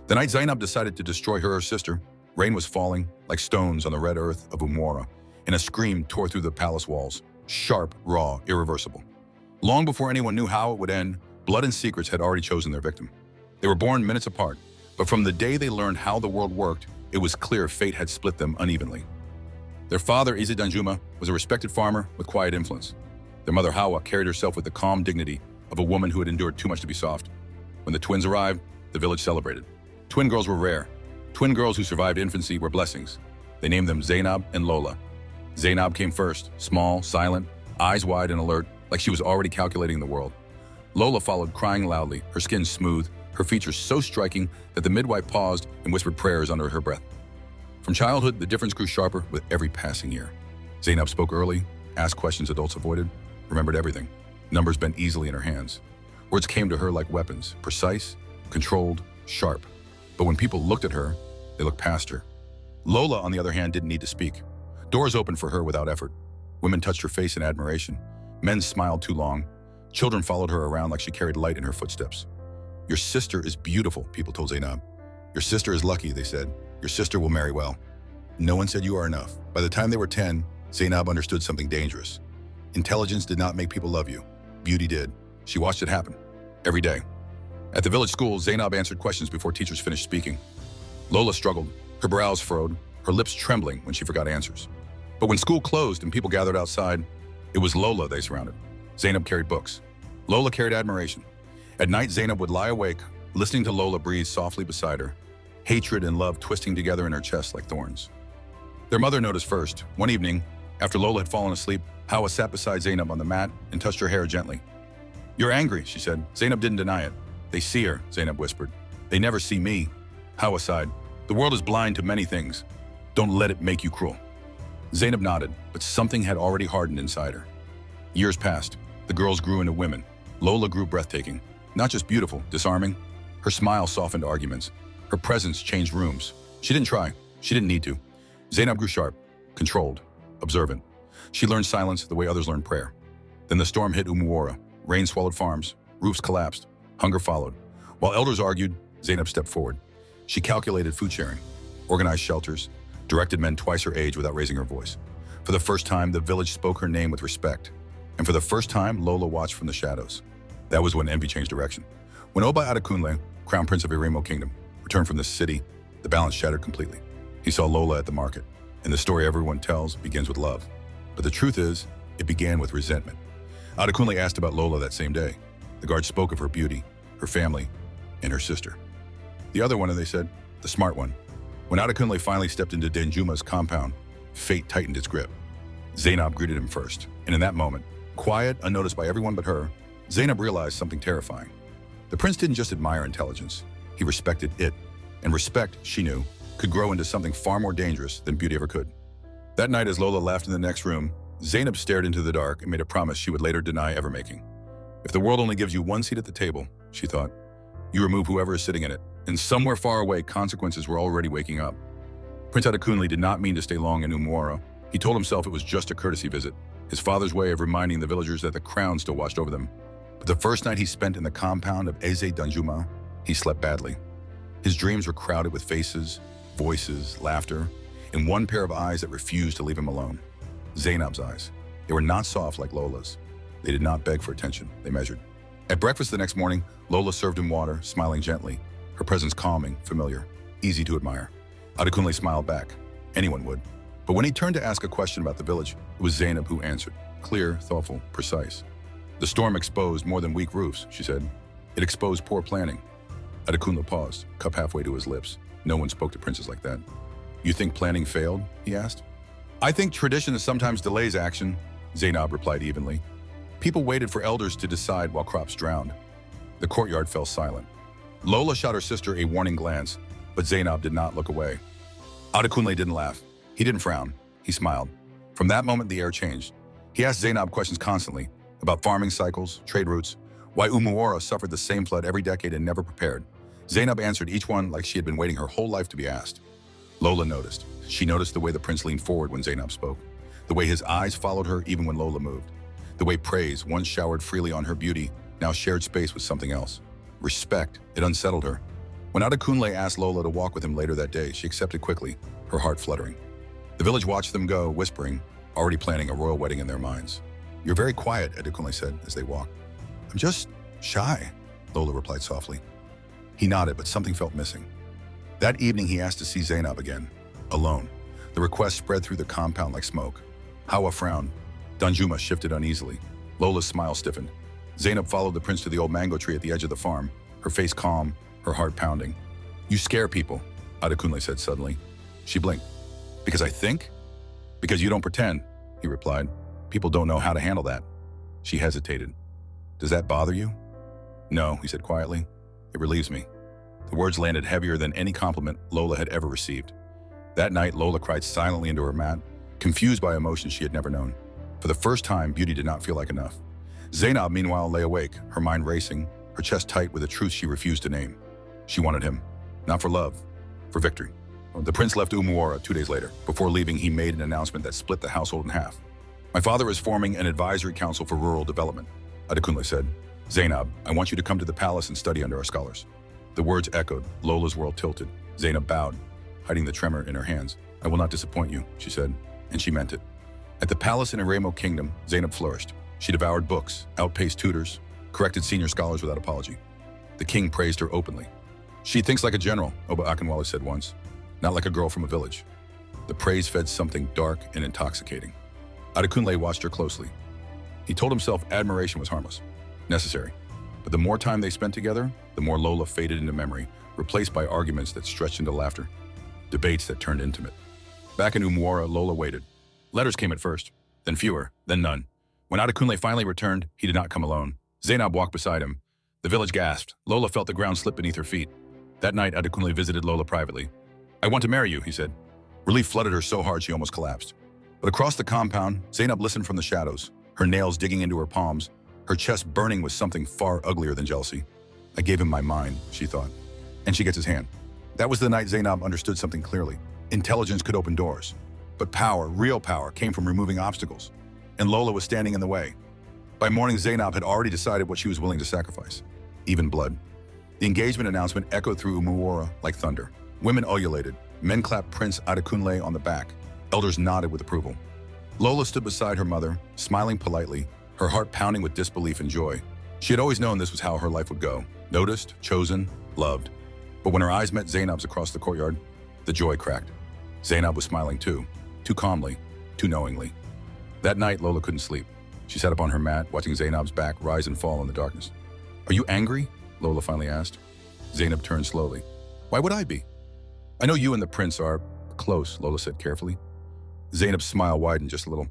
The night Zainab decided to destroy her sister, rain was falling like stones on the red earth of Umwara, and a scream tore through the palace walls, sharp, raw, irreversible. Long before anyone knew how it would end, blood and secrets had already chosen their victim. They were born minutes apart, but from the day they learned how the world worked, it was clear fate had split them unevenly. Their father, Eze Danjuma, was a respected farmer with quiet influence. Their mother, Hawa, carried herself with the calm dignity of a woman who had endured too much to be soft. When the twins arrived, the village celebrated. Twin girls were rare. Twin girls who survived infancy were blessings. They named them Zainab and Lola. Zainab came first, small, silent, eyes wide and alert, like she was already calculating the world. Lola followed, crying loudly, her skin smooth, her features so striking that the midwife paused and whispered prayers under her breath. From childhood, the difference grew sharper with every passing year. Zainab spoke early, asked questions adults avoided, remembered everything. Numbers bent easily in her hands. Words came to her like weapons, precise, controlled, sharp. But when people looked at her, they looked past her. Lola, on the other hand, didn't need to speak. Doors opened for her without effort. Women touched her face in admiration. Men smiled too long. Children followed her around like she carried light in her footsteps. Your sister is beautiful, people told Zainab. Your sister is lucky, they said. Your sister will marry well. No one said you are enough. By the time they were 10, Zainab understood something dangerous. Intelligence did not make people love you. Beauty did. She watched it happen. Every day. At the village school, Zainab answered questions before teachers finished speaking. Lola struggled, her brows furrowed, her lips trembling when she forgot answers. But when school closed and people gathered outside, it was Lola they surrounded. Zainab carried books. Lola carried admiration. At night, Zainab would lie awake, listening to Lola breathe softly beside her, hatred and love twisting together in her chest like thorns. Their mother noticed first. One evening, after Lola had fallen asleep, Hawa sat beside Zainab on the mat and touched her hair gently. You're angry, she said. Zainab didn't deny it. They see her, Zainab whispered. They never see me. Hawa sighed. The world is blind to many things. Don't let it make you cruel. Zainab nodded, but something had already hardened inside her. Years passed. The girls grew into women. Lola grew breathtaking. Not just beautiful, disarming. Her smile softened arguments. Her presence changed rooms. She didn't try. She didn't need to. Zainab grew sharp, controlled, observant. She learned silence the way others learned prayer. Then the storm hit Umwara. Rain swallowed farms. Roofs collapsed. Hunger followed. While elders argued, Zainab stepped forward. She calculated food sharing, organized shelters, directed men twice her age without raising her voice. For the first time, the village spoke her name with respect. And for the first time, Lola watched from the shadows. That was when envy changed direction. When Oba Adekunle, Crown Prince of Irimo Kingdom, returned from the city, the balance shattered completely. He saw Lola at the market, and the story everyone tells begins with love. But the truth is, it began with resentment. Adekunle asked about Lola that same day. The guards spoke of her beauty, her family, and her sister. The other one, and they said, the smart one. When Adekunle finally stepped into Danjuma's compound, fate tightened its grip. Zainab greeted him first, and in that moment, quiet, unnoticed by everyone but her, Zainab realized something terrifying. The prince didn't just admire intelligence, he respected it. And respect, she knew, could grow into something far more dangerous than beauty ever could. That night, as Lola laughed in the next room, Zainab stared into the dark and made a promise she would later deny ever making. If the world only gives you one seat at the table, she thought, you remove whoever is sitting in it. And somewhere far away, consequences were already waking up. Prince Adekunle did not mean to stay long in Umwara. He told himself it was just a courtesy visit, his father's way of reminding the villagers that the crown still watched over them. But the first night he spent in the compound of Eze Danjuma, he slept badly. His dreams were crowded with faces, voices, laughter, and one pair of eyes that refused to leave him alone. Zainab's eyes. They were not soft like Lola's. They did not beg for attention, they measured. At breakfast the next morning, Lola served him water, smiling gently, her presence calming, familiar, easy to admire. Adekunle smiled back. Anyone would. But when he turned to ask a question about the village, it was Zainab who answered. Clear, thoughtful, precise. The storm exposed more than weak roofs, she said. It exposed poor planning. Adekunle paused, cup halfway to his lips. No one spoke to princes like that. You think planning failed? He asked. I think tradition sometimes delays action, Zainab replied evenly. People waited for elders to decide while crops drowned. The courtyard fell silent. Lola shot her sister a warning glance, but Zainab did not look away. Adekunle didn't laugh. He didn't frown. He smiled. From that moment, the air changed. He asked Zainab questions constantly about farming cycles, trade routes, why Umwara suffered the same flood every decade and never prepared. Zainab answered each one like she had been waiting her whole life to be asked. Lola noticed. She noticed the way the prince leaned forward when Zainab spoke, the way his eyes followed her even when Lola moved, the way praise, once showered freely on her beauty, now shared space with something else. Respect, it unsettled her. When Adekunle asked Lola to walk with him later that day, she accepted quickly, her heart fluttering. The village watched them go, whispering, already planning a royal wedding in their minds. "You're very quiet," Adekunle said as they walked. "I'm just shy," Lola replied softly. He nodded, but something felt missing. That evening, he asked to see Zainab again, alone. The request spread through the compound like smoke. Hawa frowned. Danjuma shifted uneasily. Lola's smile stiffened. Zainab followed the prince to the old mango tree at the edge of the farm, her face calm, her heart pounding. "You scare people," Adekunle said suddenly. She blinked. "Because I think?" "Because you don't pretend," he replied. "People don't know how to handle that." She hesitated. "Does that bother you?" "No," he said quietly. "It relieves me." The words landed heavier than any compliment Lola had ever received. That night, Lola cried silently into her mat, confused by emotions she had never known. For the first time, beauty did not feel like enough. Zainab, meanwhile, lay awake, her mind racing, her chest tight with a truth she refused to name. She wanted him, not for love, for victory. The prince left Umuara 2 days later. Before leaving, he made an announcement that split the household in half. "My father is forming an advisory council for rural development," Adekunle said. "Zainab, I want you to come to the palace and study under our scholars." The words echoed. Lola's world tilted. Zainab bowed, hiding the tremor in her hands. "I will not disappoint you," she said, and she meant it. At the palace in Aremo Kingdom, Zainab flourished. She devoured books, outpaced tutors, corrected senior scholars without apology. The king praised her openly. "She thinks like a general," Oba Akinwale said once, "not like a girl from a village." The praise fed something dark and intoxicating. Adekunle watched her closely. He told himself admiration was harmless, necessary. But the more time they spent together, the more Lola faded into memory, replaced by arguments that stretched into laughter, debates that turned intimate. Back in Umuara, Lola waited. Letters came at first, then fewer, then none. When Adekunle finally returned, he did not come alone. Zainab walked beside him. The village gasped. Lola felt the ground slip beneath her feet. That night, Adekunle visited Lola privately. "I want to marry you," he said. Relief flooded her so hard she almost collapsed. But across the compound, Zainab listened from the shadows, her nails digging into her palms, her chest burning with something far uglier than jealousy. "I gave him my mind," she thought. And she gets his hand. That was the night Zainab understood something clearly. Intelligence could open doors. But power, real power, came from removing obstacles. And Lola was standing in the way. By morning, Zainab had already decided what she was willing to sacrifice. Even blood. The engagement announcement echoed through Umuara like thunder. Women ululated. Men clapped Prince Adekunle on the back. Elders nodded with approval. Lola stood beside her mother, smiling politely, her heart pounding with disbelief and joy. She had always known this was how her life would go. Noticed, chosen, loved. But when her eyes met Zainab's across the courtyard, the joy cracked. Zainab was smiling too calmly, too knowingly. That night, Lola couldn't sleep. She sat up on her mat, watching Zainab's back rise and fall in the darkness. "Are you angry?" Lola finally asked. Zainab turned slowly. "Why would I be?" "I know you and the prince are close," Lola said carefully. Zainab's smile widened just a little.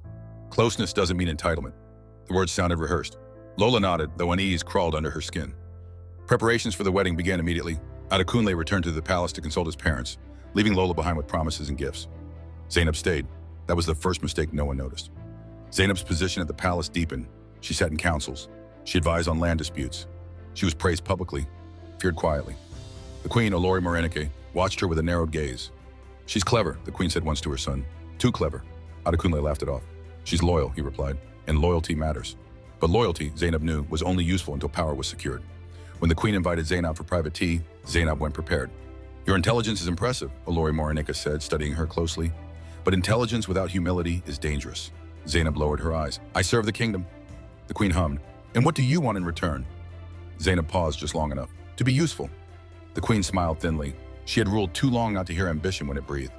"Closeness doesn't mean entitlement." The words sounded rehearsed. Lola nodded, though unease crawled under her skin. Preparations for the wedding began immediately. Adekunle returned to the palace to consult his parents, leaving Lola behind with promises and gifts. Zainab stayed. That was the first mistake no one noticed. Zainab's position at the palace deepened. She sat in councils. She advised on land disputes. She was praised publicly, feared quietly. The queen, Olori Morenike, watched her with a narrowed gaze. "She's clever," the queen said once to her son. "Too clever." Adekunle laughed it off. "She's loyal," he replied, "and loyalty matters." But loyalty, Zainab knew, was only useful until power was secured. When the queen invited Zainab for private tea, Zainab went prepared. "Your intelligence is impressive," Olori Morenike said, studying her closely. "But intelligence without humility is dangerous." Zainab lowered her eyes. "I serve the kingdom." The queen hummed. "And what do you want in return?" Zainab paused just long enough. "To be useful." The queen smiled thinly. She had ruled too long not to hear ambition when it breathed.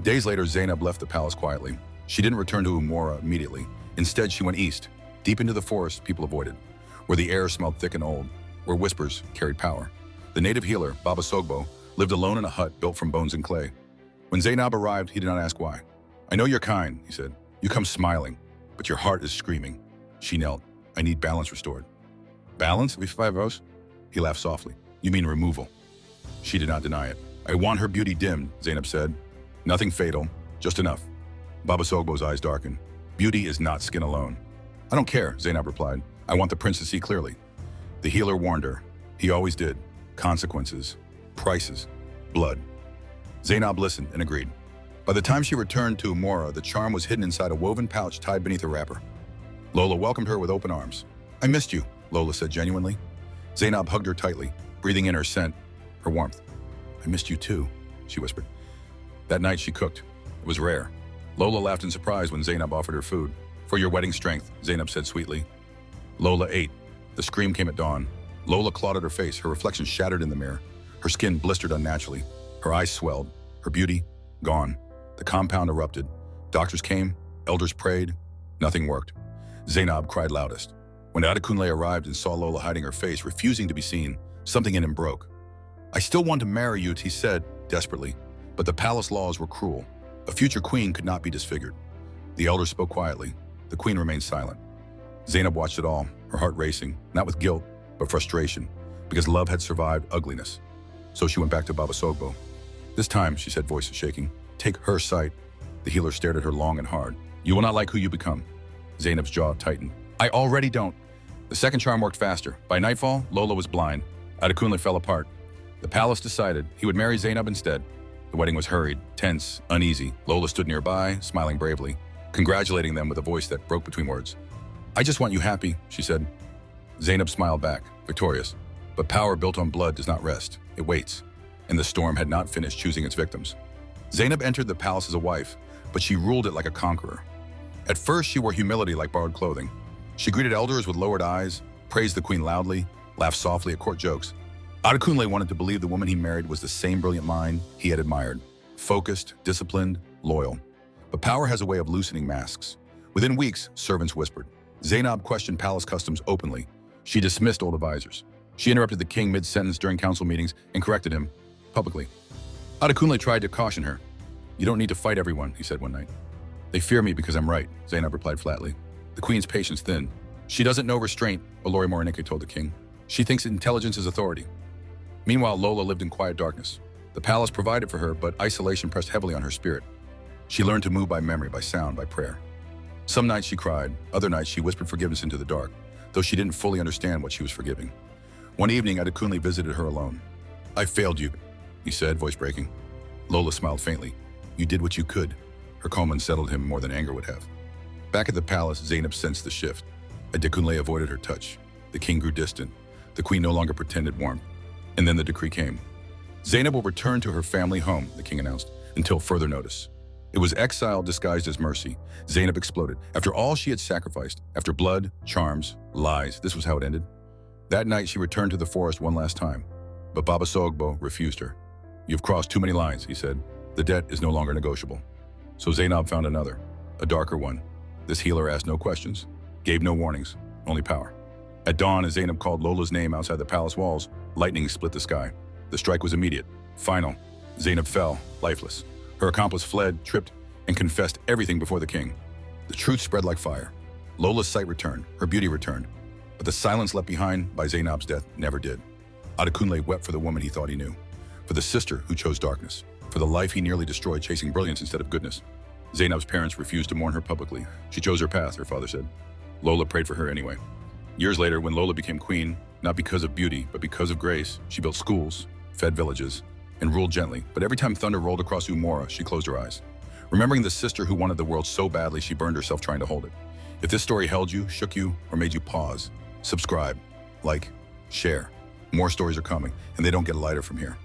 Days later, Zainab left the palace quietly. She didn't return to Umuara immediately. Instead, she went east, deep into the forest people avoided, where the air smelled thick and old, where whispers carried power. The native healer, Baba Sogbo, lived alone in a hut built from bones and clay. When Zainab arrived, he did not ask why. "I know you're kind," he said. "You come smiling, but your heart is screaming." She knelt. "I need balance restored." "Balance, Vivos?" He laughed softly. "You mean removal." She did not deny it. "I want her beauty dimmed," Zainab said. "Nothing fatal, just enough." Baba Sogbo's eyes darkened. "Beauty is not skin alone." "I don't care," Zainab replied. "I want the prince to see clearly." The healer warned her. He always did. Consequences. Prices. Blood. Zainab listened and agreed. By the time she returned to Umora, the charm was hidden inside a woven pouch tied beneath a wrapper. Lola welcomed her with open arms. "I missed you," Lola said genuinely. Zainab hugged her tightly, breathing in her scent, her warmth. I missed you too, she whispered. That night she cooked. It was rare. Lola laughed in surprise when Zainab offered her food. For your wedding strength, Zainab said sweetly. Lola ate. The scream came at dawn. Lola clawed at her face, her reflection shattered in the mirror. Her skin blistered unnaturally. Her eyes swelled. Her beauty, gone. The compound erupted. Doctors came, elders prayed. Nothing worked. Zainab cried loudest. When Adekunle arrived and saw Lola hiding her face, refusing to be seen, something in him broke. I still want to marry you, he said, desperately, but the palace laws were cruel. A future queen could not be disfigured. The elders spoke quietly. The queen remained silent. Zainab watched it all, her heart racing, not with guilt, but frustration, because love had survived ugliness. So she went back to Baba Sogbo. This time, she said, voice shaking, take her side. The healer stared at her long and hard. You will not like who you become. Zainab's jaw tightened. I already don't. The second charm worked faster. By nightfall, Lola was blind. Adekunle fell apart. The palace decided he would marry Zainab instead. The wedding was hurried, tense, uneasy. Lola stood nearby, smiling bravely, congratulating them with a voice that broke between words. I just want you happy, she said. Zainab smiled back, victorious. But power built on blood does not rest. It waits. And the storm had not finished choosing its victims. Zainab entered the palace as a wife, but she ruled it like a conqueror. At first, she wore humility like borrowed clothing. She greeted elders with lowered eyes, praised the queen loudly, laughed softly at court jokes. Adekunle wanted to believe the woman he married was the same brilliant mind he had admired. Focused, disciplined, loyal. But power has a way of loosening masks. Within weeks, servants whispered. Zainab questioned palace customs openly. She dismissed old advisors. She interrupted the king mid-sentence during council meetings and corrected him publicly. Adekunle tried to caution her. You don't need to fight everyone, he said one night. They fear me because I'm right, Zainab replied flatly. The queen's patience thinned. She doesn't know restraint, Olori Morenike told the king. She thinks intelligence is authority. Meanwhile, Lola lived in quiet darkness. The palace provided for her, but isolation pressed heavily on her spirit. She learned to move by memory, by sound, by prayer. Some nights she cried, other nights she whispered forgiveness into the dark, though she didn't fully understand what she was forgiving. One evening, Adekunle visited her alone. I failed you, he said, voice breaking. Lola smiled faintly. You did what you could. Her calm unsettled him more than anger would have. Back at the palace, Zainab sensed the shift. Adekunle avoided her touch. The king grew distant. The queen no longer pretended warmth. And then the decree came. Zainab will return to her family home, the king announced, until further notice. It was exile disguised as mercy. Zainab exploded. After all she had sacrificed, after blood, charms, lies, this was how it ended. That night she returned to the forest one last time. But Baba Sogbo refused her. You've crossed too many lines, he said. The debt is no longer negotiable. So Zainab found another, a darker one. This healer asked no questions, gave no warnings, only power. At dawn, as Zainab called Lola's name outside the palace walls, lightning split the sky. The strike was immediate, final. Zainab fell, lifeless. Her accomplice fled, tripped, and confessed everything before the king. The truth spread like fire. Lola's sight returned, her beauty returned. But the silence left behind by Zainab's death never did. Adekunle wept for the woman he thought he knew, for the sister who chose darkness, for the life he nearly destroyed chasing brilliance instead of goodness. Zainab's parents refused to mourn her publicly. She chose her path, her father said. Lola prayed for her anyway. Years later, when Lola became queen, not because of beauty, but because of grace, she built schools, fed villages, and ruled gently. But every time thunder rolled across Umora, she closed her eyes. Remembering the sister who wanted the world so badly, she burned herself trying to hold it. If this story held you, shook you, or made you pause, subscribe, like, share. More stories are coming, and they don't get lighter from here.